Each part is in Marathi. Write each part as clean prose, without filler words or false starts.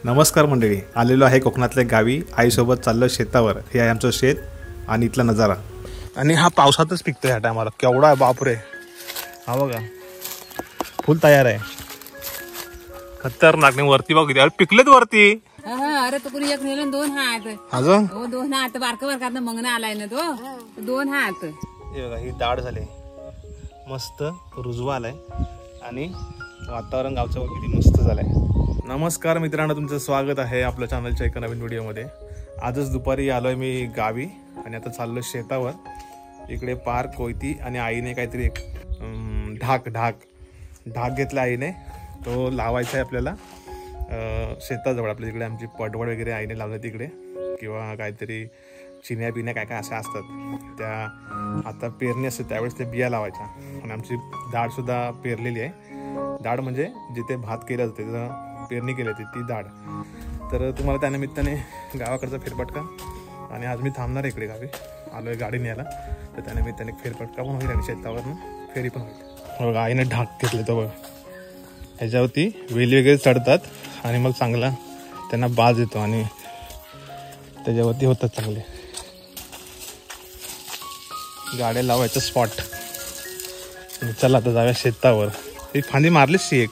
नमस्कार मंडळी, आलेलो आहे कोकणातल्या गावी. आईसोबत चाललो शेतावर. हे आहे आमचं शेत आणि इथला नजारा. आणि हा पावसातच पिकतो ह्या टायमाला. केवढा आहे बापरे, हा बघा फुल तयार आहे. खतरनाक नाही. वरती बघ किती पिकलेत वरती. अरे तो कुणी एक नेलं दोन हात अजून हो, दोन हात बारक बारकात मंगना आलाय ना तो दोन हात. हे बघा ही दाढ झाली मस्त, रुजवा आलाय आणि वातावरण गावचं किती मस्त झालंय. नमस्कार मित्रांनो, तुमचं स्वागत आहे आपल्या चॅनलच्या एका नवीन व्हिडिओमध्ये. आजच दुपारी आलोय मी गावी आणि आता चाललो शेतावर. इकडे पार्क कोयती आणि आईने काहीतरी ढाक घेतला आईने. तो लावायचा आहे आपल्याला शेताजवळ. आपल्या तिकडे आमची पडवळ वगैरे आईने लावलं तिकडे, किंवा काहीतरी चिन्या बिन्या काय काय अशा असतात त्या. आता पेरणी असते त्यावेळेस ते बिया लावायच्या. आणि आमची दाढसुद्धा पेरलेली आहे. दाढ म्हणजे जिथे भात केलं जातं तिथं पेरणी केली होती ती दाढ. तर तुम्हाला त्यानिमित्ताने गावाकडचा फेरफटका. आणि आज मी थांबणार इकडे गावी आलोय गाडी न्यायला, तर त्यानिमित्ताने फेरफटका पण होईल आणि शेतावरनं फेरी पण होईल. बघा आईने ढाक घेतले तर बघा, ह्याच्यावरती वेली वगैरे चढतात आणि मग चांगला त्यांना बाज येतो आणि त्याच्यावरती होतात चांगले. गाड्या लावायचं स्पॉट. चला आता जाऊया शेतावर. ही फांदी मारलीच ती एक.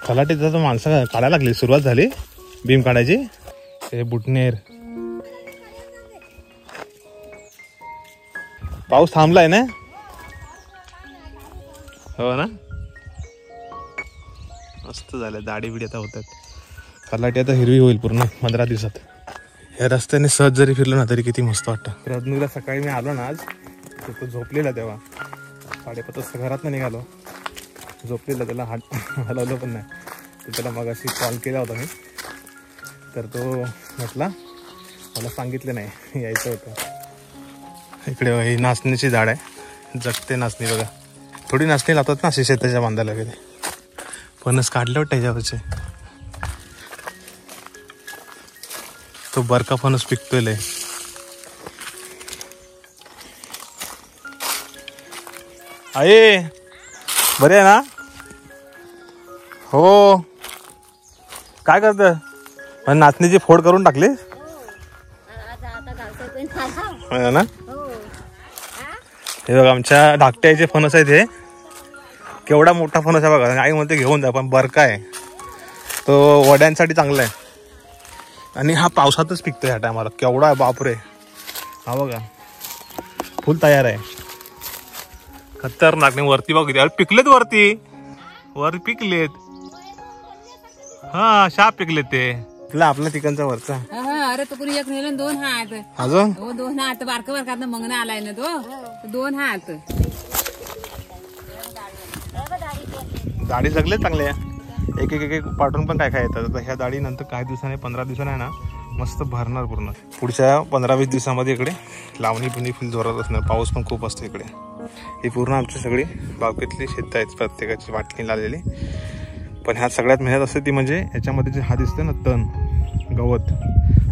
खलाटीचा तर माणसं काढायला लागली, सुरुवात झाली भीम काढायची. हे बुटनेर. पाऊस थांबलाय ना, हो ना. मस्त झालं. दाढी बिडी आता होतात. खलाटी आता हिरवी होईल पूर्ण 15 दिवसात. या रस्त्याने सहज जरी फिरलो ना तरी किती मस्त वाटतं. रत्नूला सकाळी मी आलो ना आज, तो झोपलेला तेव्हा 5:30 वाजता घरात निघालो. झोपलेला, त्याला हलवलं पण नाही. तर त्याला मगाशी कॉल केला होता मी, तर तो म्हटला मला सांगितलं नाही यायचं होतं. इकडे ही नाचणीची झाड आहे, जगते नाचणी बघा. थोडी नाचणी लावतात ना शेताच्या बांधायला वगैरे. फणस काढले वाटतं त्याच्यावरचे. तो बरका फणस पिकतोय लय. आहे बरे आहे ना? हो. काय करत? नाचणीची फोड करून टाकली ना. हे बघा आमच्या धाकट्याचे फणस आहेत. हे केवढा मोठा फणस आहे बघा. आई म्हणते घेऊन जा, पण बरका आहे तो, वड्यांसाठी चांगला आहे. आणि हा पावसातच पिकतो ह्या टायमाला. केवढा आहे बापरे, हा बघा फुल तयार आहे. खतरनाक नाही. वरती बघ किती पिकलेत. वर पिकलेत. हा शाप पिकलेत ते. आपल्या ठिकाणचा वरचा. अरे तो कुणी एक नेलं दोन हात अजून हो, दोन हात बारक बारकात मंगना आलाय ना तो दोन हात. दाढी जगले चांगले. एक एक एक पाठवून पण काय काय येतात. आता ह्या दाढी नंतर काही दिवसांनी 15 दिवसांनी आहे ना मस्त भरणार पूर्ण. पुढच्या 15-20 दिवसामध्ये इकडे लावणी पण फुल जोरात असणार. पाऊस पण खूप असतो इकडे. ही पूर्ण आमची सगळी बागेतली शेत आहेत, प्रत्येकाची वाटणी लावलेली. पण ह्यात सगळ्यात मेहनत असते ती म्हणजे याच्यामध्ये जे हा दिसतो ना तण गवत,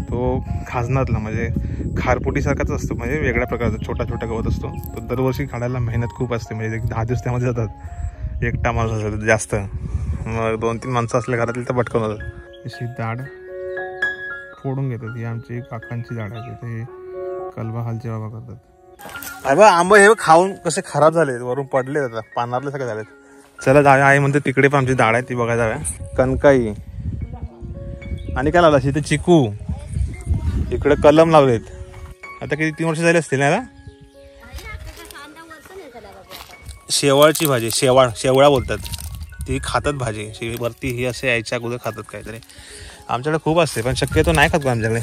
तो खाजणातला म्हणजे खारपोटीसारखाच असतो. म्हणजे वेगळ्या प्रकारचा छोटा छोटा गवत असतो. तो दरवर्षी काढायला मेहनत खूप असते. म्हणजे 10 दिवस त्यामध्ये जातात. एकटा माणूस असेल जास्त, मग 2-3 माणसं असल्या घरातली तर पटकन होतात. अशी दाढ फोडून घेतात. ही आमची काकांची झाड आहे. ते कलबा हालचे बाबा करतात. अरे आंबे हे खाऊन कसे खराब झाले, वरून पडले आता, पानारले सगळे झालेत. चला जाऊया. आई म्हणते तिकडे पण आमची झाड आहे ती बघायला जाऊया. कणकाई आणि काय लावलं इथे चिकू. इकडे कलम लावलेत. आता किती 3 वर्ष झाले असतील ना. शेवाळची भाजी, शेवळा बोलतात ती, खातात भाजी वरती. ही असे यायच्या अगोदर खातात काहीतरी. आमच्याकडे खूप असते पण शक्यतो नाही खात आमच्याकडे.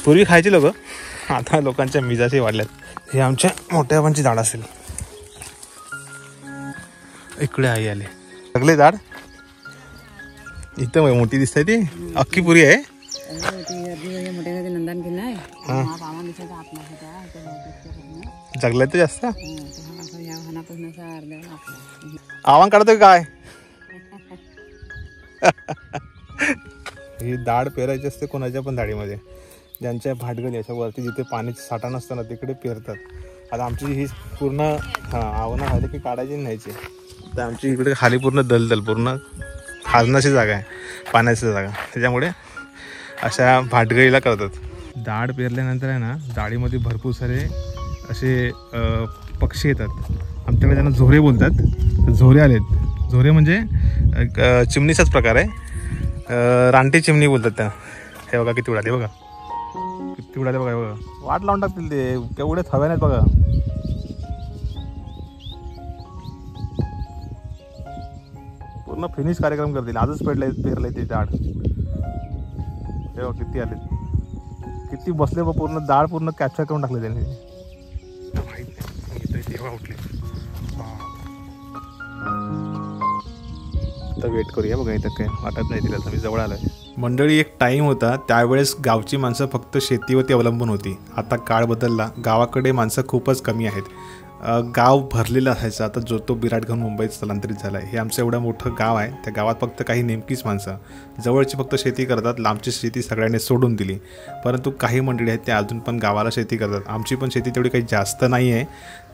पूर्वी खायची लोक, आता लोकांच्या मिजाची वाढल्यात. हे आमच्या मोठ्या बाबांची झाड असेल. इकडे आई आले सगळे झाड. इथं मोठी दिसते ती अख्खी पुरी आहे. जगलाय तर जास्त. आव्हान काढतोय काय. ही दाढ पेरायची असते कोणाच्या पण दाढीमध्ये. ज्यांच्या भाटगली याच्या वरती जिथे पाण्याची साठा नसताना तिकडे पेरतात. आता आमची ही पूर्ण आव्हानं व्हायला की काढायची न्यायची. तर आमची इकडे खाली पूर्ण दलदल, पूर्ण खाजनाची जागा आहे, पाण्याची जागा, त्याच्यामुळे अशा भाटगळीला करतात. डाळ पेरल्यानंतर आहे ना, डाळीमध्ये भरपूर सारे असे पक्षी येतात. आमच्याकडे त्यांना झोरे बोलतात. झोरे आलेत. झोरे म्हणजे चिमणीचाच प्रकार आहे, रानटी चिमणी बोलतात त्या. हे बघा किती उडाले, बघा किती उडाले, बघा बघा, वाट लावून टाकतील ते, तेवढे हवे नाहीत बघा. पूर्ण फिनिश कार्यक्रम करतील. आजच पेरले ते झाड. हे बघा किती आले, किती बसले, पूर्ण डाळ पूर्ण कॅप्चर करून टाकले त्यांनी. माहित नाही तेव्हा उठले. तर वेट करूया, बघा इथं काय वाटत नाही तिला, मी जवळ आलोय. मंडळी, एक टाईम होता त्यावेळेस गावची माणसं फक्त शेतीवरती अवलंबून होती. आता काळ बदलला, गावाकडे माणसं खूपच कमी आहेत. गाव भरलेलं असायचं. आता जो तो बिराट घेऊन मुंबईत स्थलांतरित झाला आहे. हे आमचं एवढं मोठं गाव आहे, त्या गावात फक्त काही नेमकीच माणसं, जवळची फक्त शेती करतात. लांबची शेती सगळ्यांनी सोडून दिली. परंतु काही मंडळी आहेत त्या अजून पण गावाला शेती करतात. आमची पण शेती तेवढी काही जास्त नाही आहे,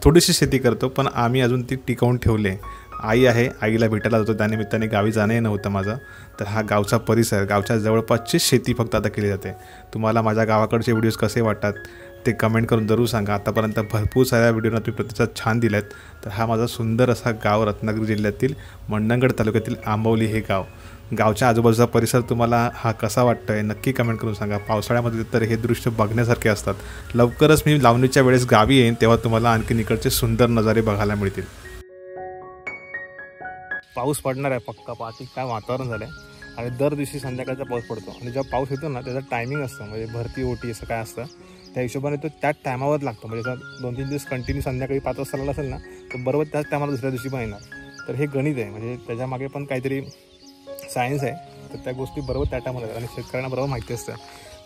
थोडीशी शेती करतो, पण आम्ही अजून ती टिकवून ठेवले. आई आहे, आईला भेटायला जातो, त्यानिमित्ताने गावी जाणंही नव्हतं माझं. तर हा गावचा परिसर, गावच्या जवळपासची शेती फक्त आता केली जाते. तुम्हाला माझ्या गावाकडचे व्हिडिओज कसे वाटतात ते कमेंट करून जरूर सांगा. आतापर्यंत भरपूर साऱ्या व्हिडिओना तुम्ही प्रतिसाद छान दिलात. तर हा माझा सुंदर असा गाव, रत्नागिरी जिल्ह्यातील मंडणगड तालुक्यातील आंबवली हे गाव. गावच्या आजूबाजूचा परिसर तुम्हाला हा कसा वाटतो आहे नक्की कमेंट करून सांगा. पावसाळ्यामध्ये तर हे दृश्य बघण्यासारखे असतात. लवकरच मी लावणीच्या वेळेस गावी येईन, तेव्हा तुम्हाला आणखी इकडचे सुंदर नजारे बघायला मिळतील. पाऊस पडणार आहे पक्का. पाहते काय वातावरण झालं आहे. आणि दर दिवशी संध्याकाळचा पाऊस पडतो. आणि जेव्हा पाऊस येतो ना, त्याचा टायमिंग असतं, म्हणजे भरती ओटी असं काय असतं, त्या हिशोबाने तो त्याच टायमावर लागतो. म्हणजे जर 2-3 दिवस कंटिन्यू संध्याकाळी 5 वाजता लागला असेल ना, तर बरोबर त्याच टायमाला दुसऱ्या दिवशी पण येणार. तर हे गणित आहे, म्हणजे त्याच्यामागे पण काहीतरी सायन्स आहे. तर त्या गोष्टी बरोबर त्या टायमाला येतात. आणि शेतकऱ्यांना बरोबर माहिती असतं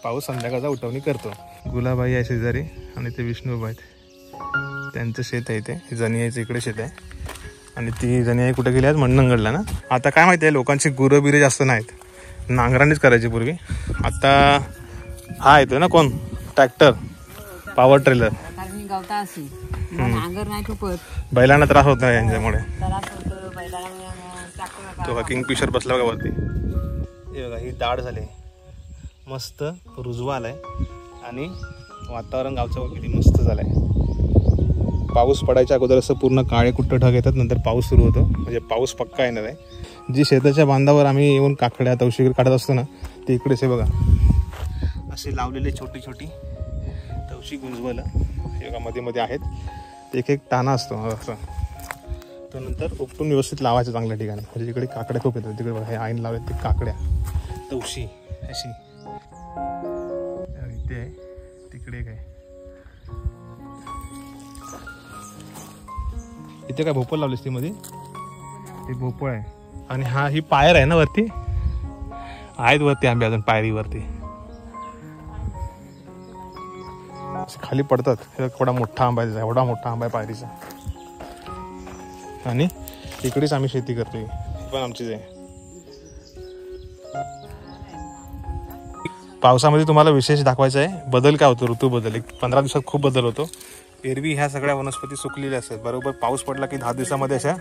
पाऊस संध्याकाळचा उठवणी करतो. गुलाबाई आहे शेजारी, आणि ते विष्णूबाई आहेत, त्यांचं शेत आहे. ते जनियाचं इकडे शेत आहे. आणि ती जनिया कुठे गेली आहेत, मंडणगडला ना. आता काय माहिती आहे, लोकांची गुरं बिरे जास्त नाहीत, नांगरानेच करायची पूर्वी. आता हा येतो ना कोण, ट्रॅक्टर, पॉवर ट्रेलर. बैलांना त्रास होत नाही यांच्यामुळे. तो हा किंगफिशर बसला बघा वरती. हे बघा, ही दाढ झाली, मस्त रुजवा आलाय. आणि वातावरण गावचं किती मस्त झालंय. पाऊस पडायच्या अगोदर असं पूर्ण काळे कुट्ट ढग येतात, नंतर पाऊस सुरू होतो. म्हणजे पाऊस पक्का येणार आहे. जी शेताच्या बांधावर आम्ही येऊन काकड्या तवशी काढत असतो ना, ते इकडेच आहे बघा, असे लावलेले छोटी छोटी तवशी गुंजवलं. हे बघा मध्ये मध्ये आहेत, एक एक ताना असतो असं. तो नंतर उपटून व्यवस्थित लावायचं चांगल्या ठिकाणी. म्हणजे तिकडे काकड्या खूप येतात. तिकडे बघा हे आईन लावले ते काकड्या तवशी अशी. इथे आहे, तिकडे काय, इथे काय भोपळ लावलीस ती मध्ये, ते भोपळ आहे. आणि हा ही पायर आहे ना वरती, आहेत वरती आंबे अजून पायरीवरती खाली पडतात. थोडा मोठा आंबा आहे, एवढा मोठा आंबा आहे पायरीचा. आणि इकडेच आम्ही शेती करतोय, पण आमचीच आहे. पावसामध्ये तुम्हाला विशेष दाखवायचं आहे बदल काय होतो, ऋतू बदल. 15 दिवसात खूप बदल होतो. एरवी ह्या सगळ्या वनस्पती सुकलेल्या असतात. बरोबर पाऊस पडला की 10 दिवसामध्ये अशा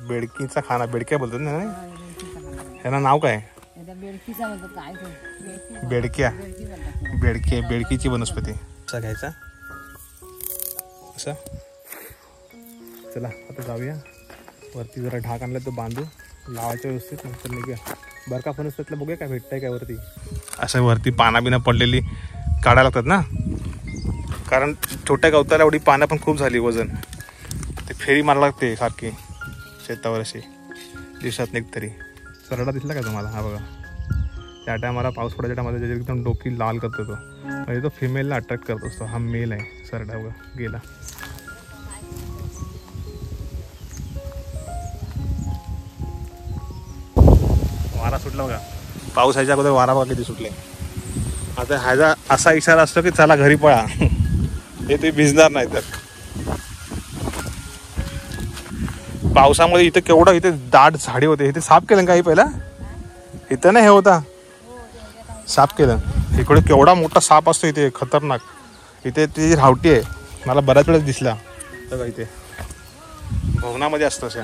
बेडकीचा खाना, बेडक्या बोलतात ना, ह्यांना नाव काय, बेडक्या, बेडकीची वनस्पती. असा घ्यायचा असा. चला आता जाऊया वरती, जरा ढाक आणला तो बांधू, लावायच्या व्यवस्थित, नंतर निघूया. बरका फणसला बघूया काय भेटतंय काय वरती. असं वरती पाना बिना पडलेली काढायला लागतात ना, कारण छोट्या गवताला एवढी पानं पण खूप झाली, वजन ते फेरी मारायला लागते सारखी शेतावर अशी दिवसात एक तरी. सरडा दिसला का तुम्हाला, हा बघा, त्या टायमाला पाऊस पडायच्या टायमाला एकदम डोकी लाल करतो तो, म्हणजे तो फिमेलला अट्रॅक्ट करत असतो. हा मेल आहे सरडा, बघा गेला. वारा सुटला बघा, पाऊस यायच्या अगोदर वारा बघा किती सुटले. आता ह्याचा असा इशारा असतो की चला घरी पळा, हे तुम्ही भिजणार नाही. तर पावसामध्ये इथे केवढं, इथे दाट झाडे होते. इथे साफ केलं काही पहिला, इथं नाही हे होता, साफ केलं. इकडे केवढा मोठा साप असतो इथे, खतरनाक. इथे ती रावटी आहे, मला बऱ्याच वेळेस दिसला बघा. इथे भवनामध्ये असतो अशा.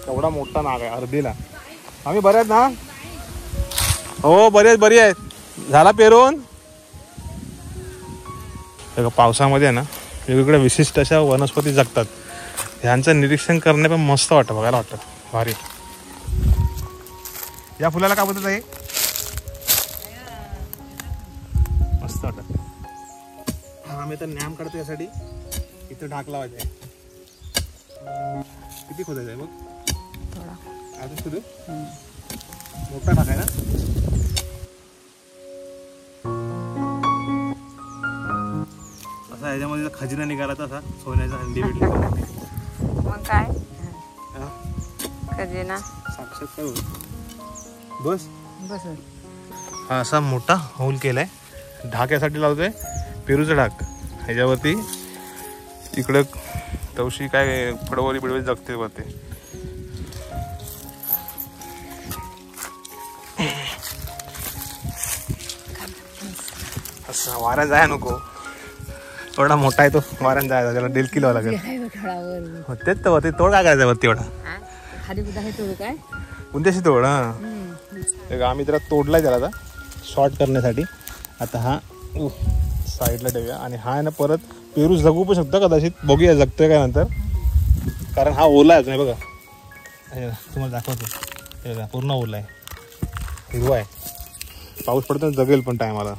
एवढा मोठा नाग आहे अर्धीला. आम्ही बरे आहेत ना? हो बरी आहेत. झाला पेरून. पावसामध्ये आहे ना वेगवेगळ्या विशिष्ट अशा वनस्पती जगतात. ह्यांचं निरीक्षण करणे पण मस्त वाटतं, बघायला वाटतं भारी. या फुलाला काय बोलतात आहे? मस्त वाटत. आम्ही तर ज्ञान काढतो यासाठी. इथं ढाक लावायचं आहे. किती खोदायचं आहे बघ. अजून खोदू. मोठा ढाक आहे ना. असा ह्याच्यामध्ये खजिना निघाला तसा सोन्याचा हंडी भेटली. मग काय खजिना साक्षात काय बस बस. हा असा मोठा होल केलाय. ढाक यासाठी लावतोय पेरूचा ढाक. ह्याच्यावरती इकडं तवशी काय फडवली बिडवली जगते वरती. असा वाऱ्यात जाय नको. एवढा मोठा आहे तो, वाऱ्यात जायचा. त्याला डेल किलो लागेल. तेच तर वरती तोड काय करायचं वरती एवढा. खाली कुठं आहे तोड काय कोणत्याशी तोड. हा आम्ही त्याला तोडलाय त्याला आता शॉर्ट करण्यासाठी. आता हा साईडला ठेवूया. आणि हा आहे ना परत पेरू जगू पण शकतो कदाचित. बघूया जगतोय काय नंतर. कारण हा ओला आहे बघा. तुम्हाला दाखवतो. हे बघा पूर्ण ओला आहे, हिरवा आहे. पाऊस पडतो जगेल पण टायमाला.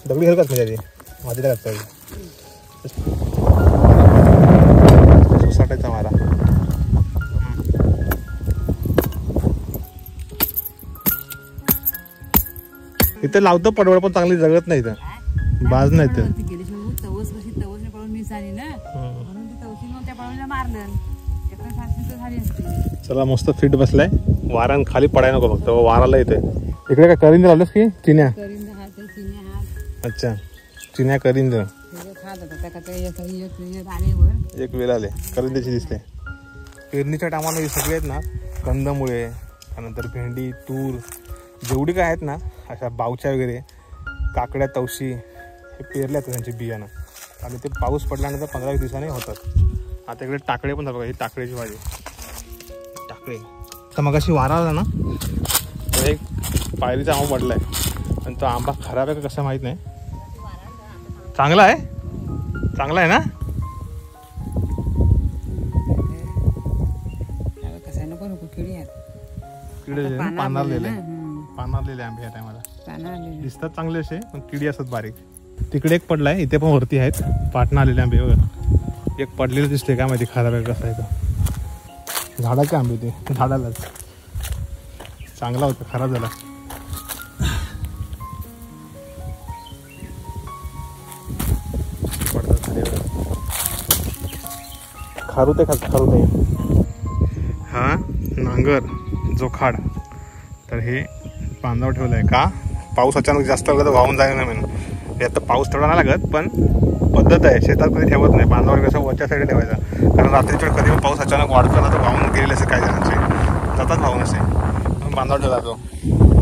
दगडी हलकाच म्हणजे आधी मातीला लागतं. सोसाटायचा मारा. इथं लावतो पडवळ पण चांगली जगत नाही इथं. बाज नाही तर चला मस्त फिट बसलाय. वाऱ्यान खाली पडाय नको फक्त. वाराला येतोय. इकडे काय करिंद लावलंस की चिन्या? अच्छा चिन्या करिंद. एक वेळ आले करिंद्याची दिसते. पेरणीच्या टायमाला हे सगळे आहेत ना कंदमुळे, त्यानंतर भेंडी, तूर, जेवढी काय आहेत ना अशा बावच्या वगैरे, काकड्या, तवशी हे पेरले आहेत त्यांचे बियाणं. आणि ते पाऊस पडल्यानंतर 15-20 दिवसांनी होतात. आता इकडे टाकळे पण बघा. ही टाकळीची भाजी. टाकळे तर मग अशी वारा आला ना तर एक पायरीचा आंबा पडलाय. आणि तो आंबा खराब आहे का कसं माहीत नाही. चांगला आहे. चांगला आहे ना. किडे पानारलेले आंबे या टायमाला दिसतात चांगले असे पण किडी असतात बारीक. तिकडे एक पडलाय. इथे पण वरती आहेत पाटणा आलेले आंबे बघा. एक पडलेलं दिसते काय माहिती खराब आहे कसं आहे तो. झाडाचे आंबे ते झाडालाच. चांगला होता खराब झाला. खारुते खारुते. हा नांगर जोखाड. तर हे बांधावर ठेवलं आहे का पाऊस अचानक जास्त लागला तर वाहून जायला नाही म्हणून. हे आता पाऊस थोडा नाही लागत पण पद्धत आहे. शेतात कधी ठेवत नाही. बांधावर कसं वरच्या साईडला ठेवायचा. कारण रात्रीच्या कधी पाऊस अचानक वाढतो ना तर वाहून गेलेले असे काही जणांचे जातात वाहून असे. म्हणून बांधावर ठेवला जातो.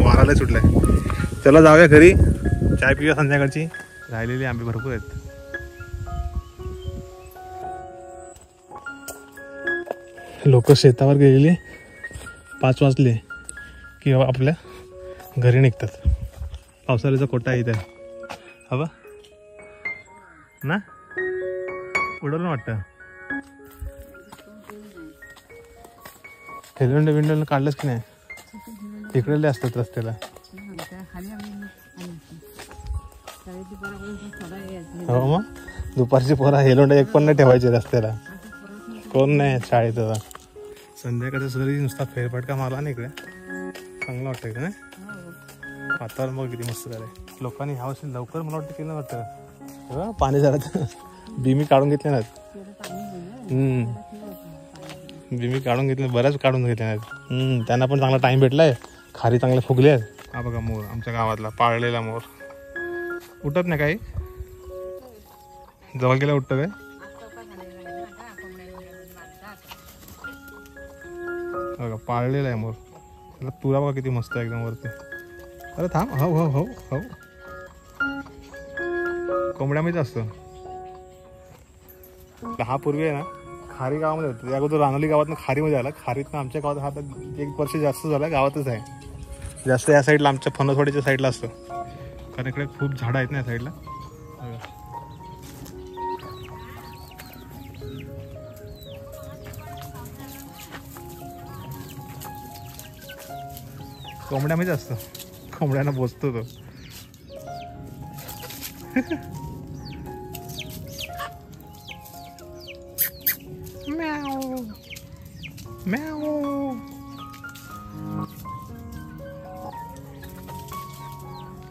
वाराला सुटलाय. चला जाऊया घरी. चाय पिऊया संध्याकाळची. राहिलेली आंबे भरपूर आहेत. लोक शेतावर गेलेले 5 वाजले की आपल्या घरी निघतात. पावसाळ्याचा कोटा आहे इथं. हवा ना उडवलं वाटतं. हेलवंड विंडोला काढलंच की नाही. तिकडले असतात रस्त्याला. हो मग दुपारची पोरा हेलवंड एक पण नाही ठेवायचे रस्त्याला. कोण नाही शाळेत. आता संध्याकाळचा सगळी नुसता फेरफटका मारला ना इकडे चांगलं वाटतं इकडे. वातावरण बघ किती मस्त झालंय. लोकांनी ह्या वर्षी लवकर मला वाटतं केलं वाटतं. पाणी जरा बिमी काढून घेतले नाहीत. बिमी काढून घेतले बऱ्याच काढून घेतले नाहीत. त्यांना पण चांगला टाइम भेटलाय. खारी चांगले फुगले आहेत. हा बघा मोर आमच्या गावातला पाळलेला मोर. उठत नाही काही. जवळ गेला उठत काय. बघा पाळलेला आहे मोर. त्याला तुरा बघा किती मस्त आहे एकदम वरती. अरे थांब. हो हो हो हो कोंबड्यामध्येच असतो. हा पूर्वी आहे ना खारी गावामध्ये होतं. त्या अगोदर रानोली गावातनं खारीमध्ये आला. खारीतनं आमच्या गावात हा 1 वर्ष जास्त झाला गावातच आहे. जास्त या साईडला आमच्या फणसवाडीच्या साईडला असतं, कारण इकडे खूप झाडं आहेत ना या साईडला. कोंबड्यामध्ये असतं, कोंबड्यांना बोचतो तो. म्याऊ म्याऊ.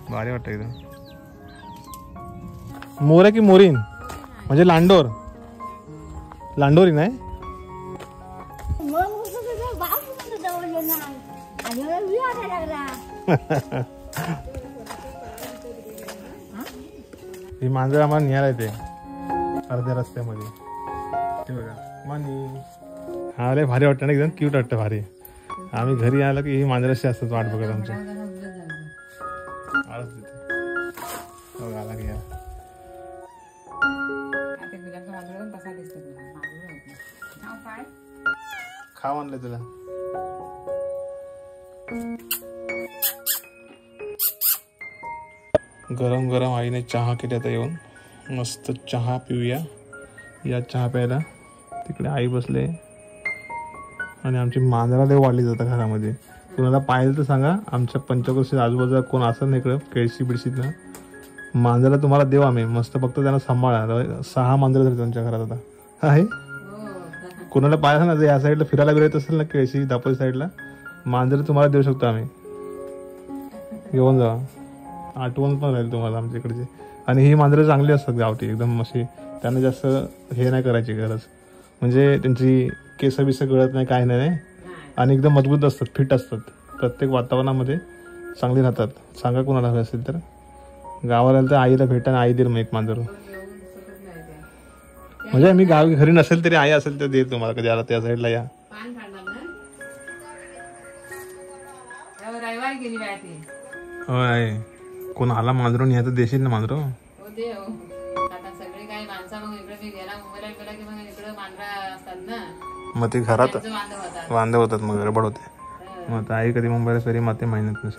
भारी वाटतं एकदम. मोर आहे की मोरीन, म्हणजे लांडोर, लांडोरी नाही. ही मांजर आम्हाला न्यायला येते अर्ध्या रस्त्यामध्ये. ते बघा मानी. हा लय भारी वाटतं ना, एकदम क्यूट वाटतं भारी. आम्ही घरी आलो की ही मांजराशी असतात वाट बघत आमच्या. आळस देते आला की खा म्हणलं तुला. गरम गरम आईने चहा केली. आता येऊन मस्त चहा पिऊया. या चहा प्यायला. तिकडे आई बसले आणि आमची मांजरा लय वाढली जातात घरामध्ये. कुणाला पाहिलं तर सांगा, आमच्या पंचक्रोशीत आजूबाजूला कोण असेल ना इकडं केळशी बिडशीत ना, मांजरा तुम्हाला देऊ आम्ही मस्त. फक्त त्यांना सांभाळा. 6 मांजरं झाली त्यांच्या घरात आता आहे. कुणाला पाहिलं ना, या साईडला फिरायला बिरायत असेल ना केळशी दापोली साईडला, मांजर तुम्हाला देऊ शकतो आम्ही. घेऊन जा, आठवण पण राहील तुम्हाला आमच्या इकडची. आणि ही मांजरं चांगली असतात गावठी एकदम अशी. त्यांना जास्त हे नाही करायची गरज, म्हणजे त्यांची केस बिस गळत नाही काय नाही. आणि एकदम मजबूत असतात, फिट असतात. प्रत्येक वातावरणामध्ये चांगली राहतात. सांगा कोणाला हवे असेल तर. गावाला तर आईला भेटा, आई देईल मग एक मांजर. म्हणजे मी गावी घरी नसेल तरी आई असेल तर देईल तुम्हाला. कधी आला त्या साईडला या. होय, कोण आला मांजरून या तर देशील ना मांजरो. मग ते घरात वांदे होतात, मग गडबड होते. मग आई कधी मुंबईला सरी माते महिन्यात नाही.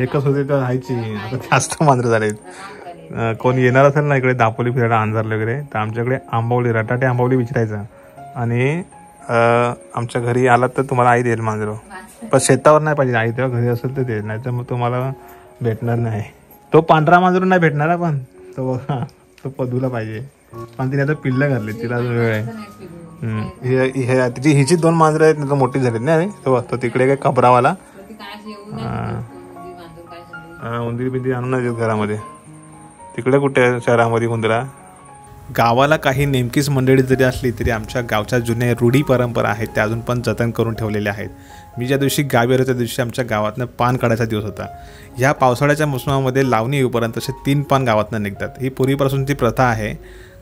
एकच होते तर आईची. आता जास्त मांजरं झाले. कोण येणार असेल ना इकडे दापोली फिरायला अंधारले वगैरे, तर आमच्याकडे आंबावली, रटाटे आंबावली विचारायचा आणि आमच्या घरी आलात तर तुम्हाला आई देईल मांजरो. पण शेतावर नाही पाहिजे आई, तेव्हा घरी असेल तर देईल, नाही तर मग तुम्हाला भेटणार नाही. तो पांढरा मांजरो नाही भेटणार पण तो बघा, तो पदूला पाहिजे. पण तिने आता पिल्ला घातली, तिला वेळ आहे. हिची 2 मांजरं आहेत ना, मोठी झाली ना. तो तिकडे काय कबरावाला उंदीर बिंदीर आणून नाही देत घरामध्ये. तिकडे कुठे शहरामध्ये उंदरा. गावाला काही नेमकीच मंडळी जरी असली तरी आमच्या गावच्या जुन्या रूढी परंपरा आहेत त्या अजून पण जतन करून ठेवलेल्या आहेत. मी ज्या दिवशी गावी आलो त्या दिवशी आमच्या गावातनं पान काढायचा दिवस होता. ह्या पावसाळ्याच्या मोसमामध्ये लावणी येऊपर्यंत असे 3 पान गावातनं निघतात. ही पूर्वीपासूनची प्रथा आहे.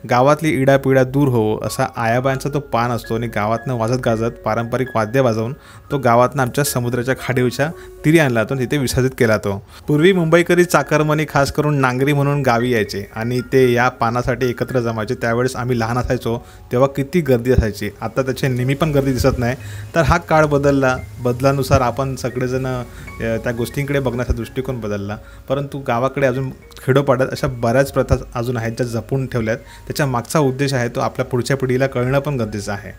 गावातली इडापिडा दूर हो असा आयाबायांचा तो पान असतो आणि गावातनं वाजत गाजत पारंपरिक वाद्य वाजवून तो गावातनं आमच्या समुद्राच्या खाडीवरच्या तिरी आणला तो, तिथे विसर्जित केला तो. पूर्वी मुंबईकरी चाकरमनी खास करून नांगरी म्हणून गावी यायचे आणि ते या पानासाठी एकत्र जमायचे. त्यावेळेस आम्ही लहान असायचो तेव्हा किती गर्दी असायची. आता त्याची नेहमी पण गर्दी दिसत नाही. तर हा काळ बदलानुसार आपण सगळेजण त्या गोष्टींकडे बघण्याचा दृष्टिकोन बदलला. परंतु गावाकडे अजून खेडोपाड्यात अशा बऱ्याच प्रथा अजून आहेत ज्या जपून ठेवल्यात. त्याच्या मागचा उद्देश आहे तो आपल्या पुढच्या पिढीला कळणं पण गरजेचं आहे.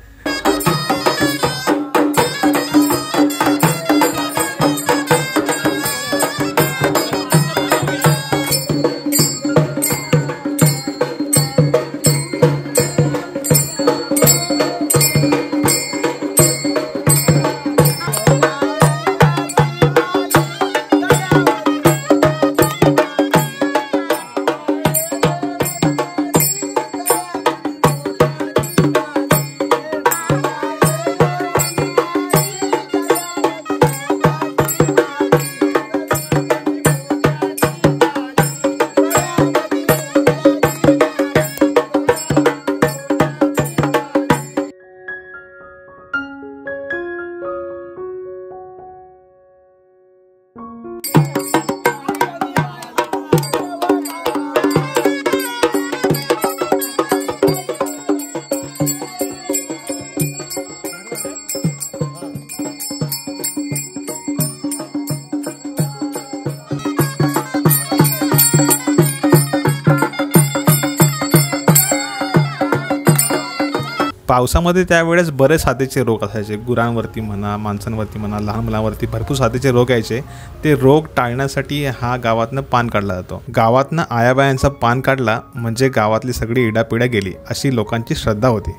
पावसामध्ये त्यावेळेस बरेच साथीचे रोग असायचे, गुरांवरती म्हणा, माणसांवरती म्हणा, लहान मुलांवरती भरपूर साथीचे रोग यायचे. ते रोग टाळण्यासाठी हा गावातनं पान काढला जातो. गावातनं आयाबायांचा पान काढला म्हणजे गावातली सगळी इडापिडा गेली अशी लोकांची श्रद्धा होती.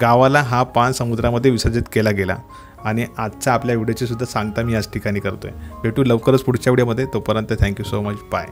गावाला हा पान समुद्रामध्ये विसर्जित केला गेला. आणि आजच्या आपल्या व्हिडिओची सुद्धा सांगता मी याच ठिकाणी करतोय. भेटू लवकरच पुढच्या व्हिडिओमध्ये. तोपर्यंत थँक्यू सो मच. बाय.